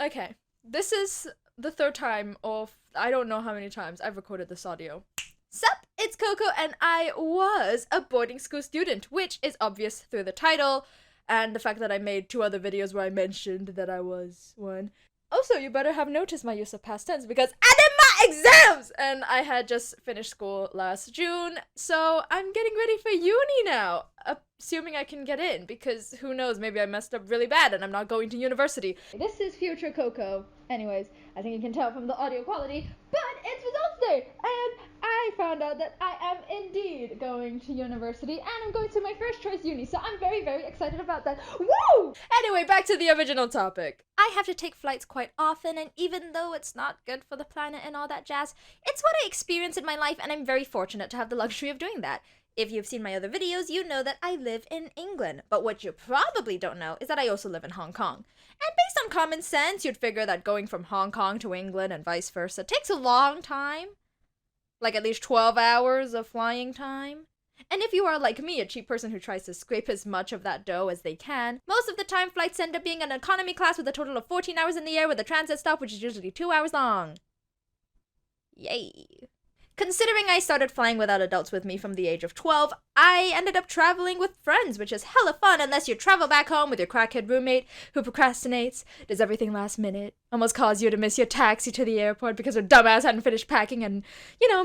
Okay, this is the third time of I don't know how many times I've recorded this audio. Sup, it's Coco, and I was a boarding school student, which is obvious through the title, and the fact that I made 2 other videos where I mentioned that I was one. Also, you better have noticed my use of past tense because I did my exams! And I had just finished school last June, so I'm getting ready for uni now. Assuming I can get in, because who knows, maybe I messed up really bad and I'm not going to university. This is future Coco. Anyways, I think you can tell from the audio quality, but it's results day! And I found out that I am indeed going to university, and I'm going to my first choice uni, so I'm very, very excited about that. Woo! Anyway, back to the original topic. I have to take flights quite often, and even though it's not good for the planet and all that jazz, it's what I experience in my life, and I'm very fortunate to have the luxury of doing that. If you've seen my other videos, you know that I live in England, but what you probably don't know is that I also live in Hong Kong. And based on common sense, you'd figure that going from Hong Kong to England and vice versa takes a long time. Like at least 12 hours of flying time. And if you are like me, a cheap person who tries to scrape as much of that dough as they can, most of the time flights end up being an economy class with a total of 14 hours in the air with a transit stop, which is usually 2 hours long. Yay. Considering I started flying without adults with me from the age of 12, I ended up traveling with friends, which is hella fun unless you travel back home with your crackhead roommate who procrastinates, does everything last minute, almost caused you to miss your taxi to the airport because her dumbass hadn't finished packing and,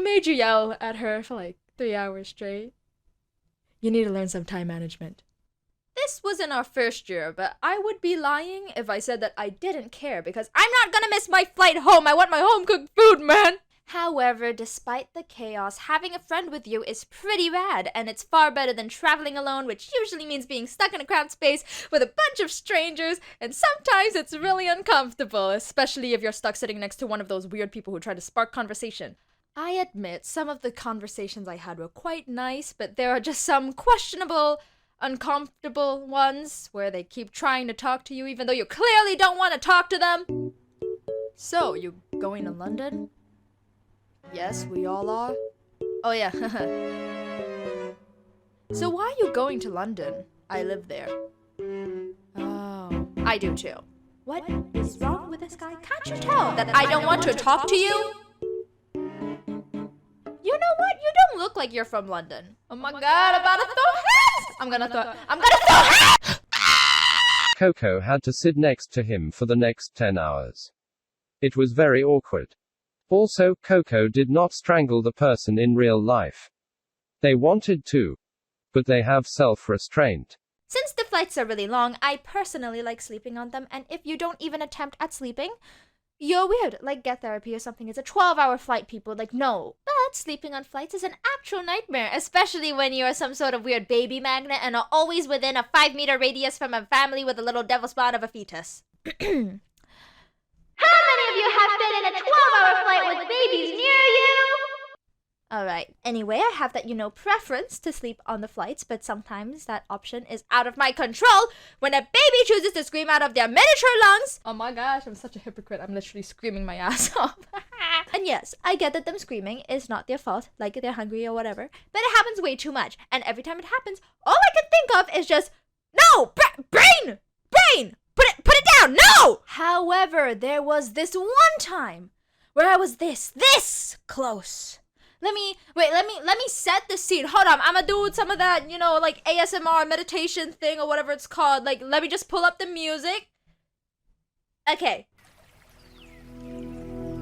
made you yell at her for like 3 hours straight. You need to learn some time management. This was in our first year, but I would be lying if I said that I didn't care because I'm not gonna miss my flight home. I want my home-cooked food, man! However, despite the chaos, having a friend with you is pretty rad, and it's far better than traveling alone, which usually means being stuck in a cramped space with a bunch of strangers, and sometimes it's really uncomfortable, especially if you're stuck sitting next to one of those weird people who try to spark conversation. I admit, some of the conversations I had were quite nice, but there are just some questionable, uncomfortable ones where they keep trying to talk to you even though you clearly don't want to talk to them. So, you going to London? Yes, we all are. Oh yeah. So why are you going to London? I live there. Oh, I do too. What is wrong with this guy? Can't you tell that I don't want to talk to you? You know what? You don't look like you're from London. Oh my god, I'm about to throw hands! I'm gonna throw hands! Coco had to sit next to him for the next 10 hours. It was very awkward. Also, Coco did not strangle the person in real life. They wanted to, but they have self-restraint. Since the flights are really long, I personally like sleeping on them, and if you don't even attempt at sleeping, you're weird. Like get therapy or something. It's a 12-hour flight, people. Like, no. But sleeping on flights is an actual nightmare, especially when you're some sort of weird baby magnet and are always within a 5-meter radius from a family with a little devil spawn of a fetus. How many of you have been in a 12-hour flight with babies near you? Alright, anyway, I have that, preference to sleep on the flights, but sometimes that option is out of my control when a baby chooses to scream out of their miniature lungs. Oh my gosh, I'm such a hypocrite. I'm literally screaming my ass off. And yes, I get that them screaming is not their fault, like they're hungry or whatever, but it happens way too much, and every time it happens, all I can think of is just, no! Brain! Put it down! No! However, there was this one time where I was this close. Let me set the scene. Hold on, I'm gonna do some of that, like ASMR meditation thing or whatever it's called. Like, let me just pull up the music. Okay.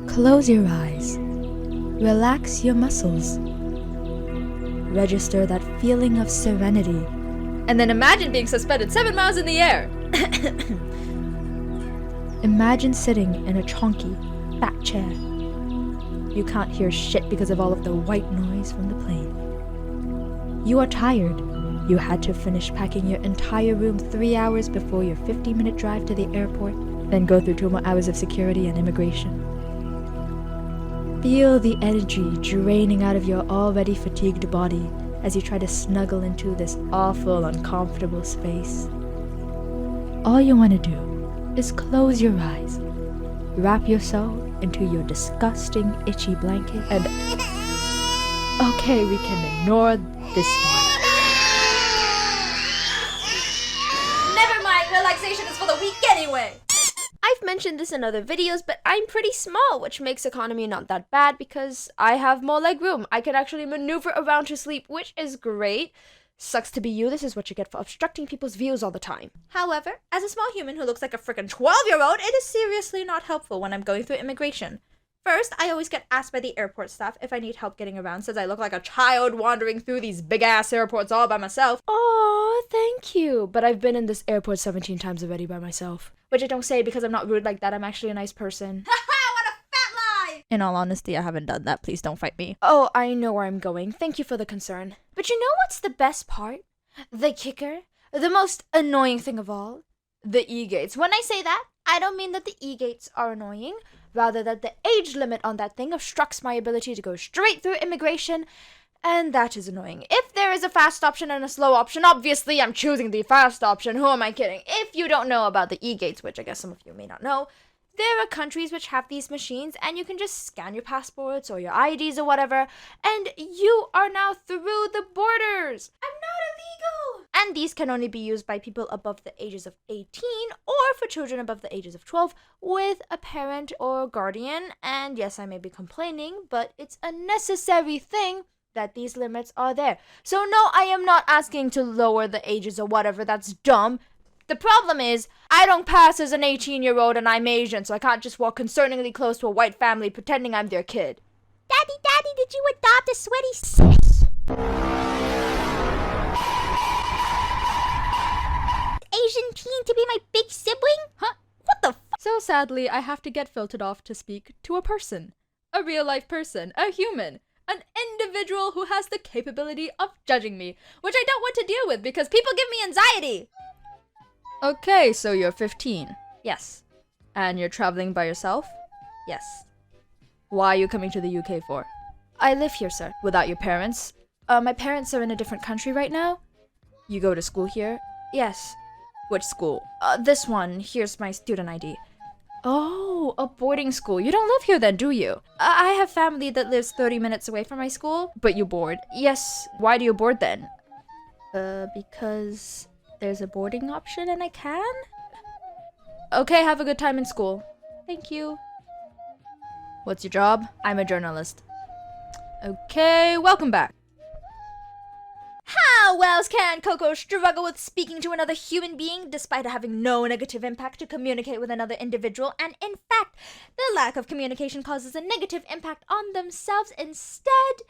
Close your eyes. Relax your muscles. Register that feeling of serenity. And then imagine being suspended 7 miles in the air. Imagine sitting in a chonky, fat chair. You can't hear shit because of all of the white noise from the plane. You are tired. You had to finish packing your entire room 3 hours before your 15-minute drive to the airport, then go through 2 more hours of security and immigration. Feel the energy draining out of your already fatigued body as you try to snuggle into this awful, uncomfortable space. All you want to do is close your eyes, wrap yourself into your disgusting, itchy blanket, and Okay, we can ignore this one. Never mind, relaxation is for the weak anyway! I've mentioned this in other videos, but I'm pretty small, which makes economy not that bad because I have more leg room. I can actually maneuver around to sleep, which is great. Sucks to be you, this is what you get for obstructing people's views all the time. However, as a small human who looks like a frickin' 12-year-old, it is seriously not helpful when I'm going through immigration. First, I always get asked by the airport staff if I need help getting around since I look like a child wandering through these big-ass airports all by myself. Oh, thank you. But I've been in this airport 17 times already by myself. Which I don't say because I'm not rude like that, I'm actually a nice person. Haha, what a fat lie! In all honesty, I haven't done that. Please don't fight me. Oh, I know where I'm going. Thank you for the concern. But you know what's the best part? The kicker? The most annoying thing of all? The EGates. When I say that, I don't mean that the EGates are annoying. Rather that the age limit on that thing obstructs my ability to go straight through immigration, and that is annoying. If there is a fast option and a slow option, obviously I'm choosing the fast option. Who am I kidding? If you don't know about the EGates, which I guess some of you may not know, there are countries which have these machines, and you can just scan your passports or your IDs or whatever, and you are now through the borders. I'm not illegal! And these can only be used by people above the ages of 18 or for children above the ages of 12 with a parent or guardian. And yes, I may be complaining, but it's a necessary thing that these limits are there. So no, I am not asking to lower the ages or whatever. That's dumb. The problem is, I don't pass as an 18-year-old and I'm Asian, so I can't just walk concerningly close to a white family pretending I'm their kid. Daddy, did you adopt a sweaty sis? Asian teen to be my big sibling? Huh? What the f? So sadly, I have to get filtered off to speak to a person. A real-life person. A human. An individual who has the capability of judging me, which I don't want to deal with because people give me anxiety. Okay, so you're 15. Yes. And you're traveling by yourself? Yes. Why are you coming to the UK for? I live here, sir. Without your parents? My parents are in a different country right now. You go to school here? Yes. Which school? This one. Here's my student ID. Oh, a boarding school. You don't live here then, do you? I have family that lives 30 minutes away from my school. But you board? Yes. Why do you board then? Because there's a boarding option and I can? Okay, have a good time in school. Thank you. What's your job? I'm a journalist. Okay, welcome back. How else can Coco struggle with speaking to another human being despite having no negative impact to communicate with another individual? And in fact, the lack of communication causes a negative impact on themselves instead.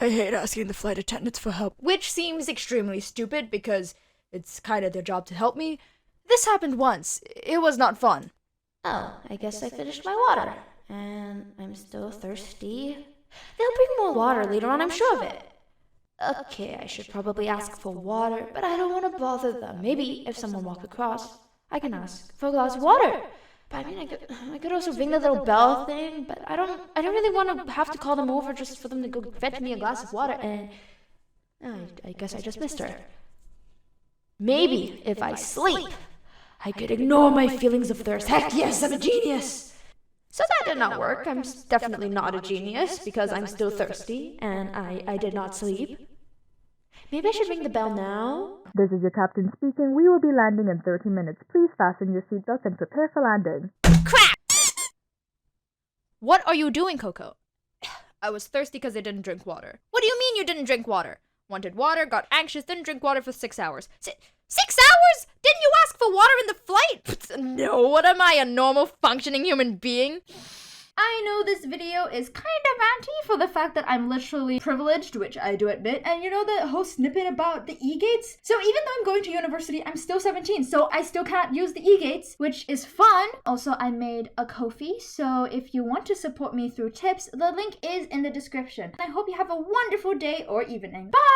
I hate asking the flight attendants for help, which seems extremely stupid because it's kind of their job to help me. This happened once. It was not fun. Oh, I guess I finished my water. And I'm still thirsty. They'll bring more water later on, I'm sure of it. Okay, I should probably ask for water, but I don't want to bother them. Maybe if someone walks across, I can ask for a glass of water. But I mean, I could also ring the little bell thing, but I don't really want to have to call them over just for them to go fetch me a glass of water. And I guess I just missed her. Maybe if I sleep, I could ignore my feelings of thirst. Heck yes, I'm a genius! So that did not work. I'm definitely not a genius because I'm still thirsty and I did not sleep. Maybe I should ring the bell now. This is your captain speaking. We will be landing in 30 minutes. Please fasten your seatbelts and prepare for landing. Crap! What are you doing, Coco? I was thirsty because I didn't drink water. What do you mean you didn't drink water? Wanted water, got anxious, didn't drink water for 6 hours. 6 hours? Didn't you ask for water in the flight? No, what am I, a normal functioning human being? I know this video is kind of anti for the fact that I'm literally privileged, which I do admit. And you know the whole snippet about the EGates? So even though I'm going to university, I'm still 17, so I still can't use the EGates, which is fun. Also, I made a Ko-fi, so if you want to support me through tips, the link is in the description. I hope you have a wonderful day or evening. Bye!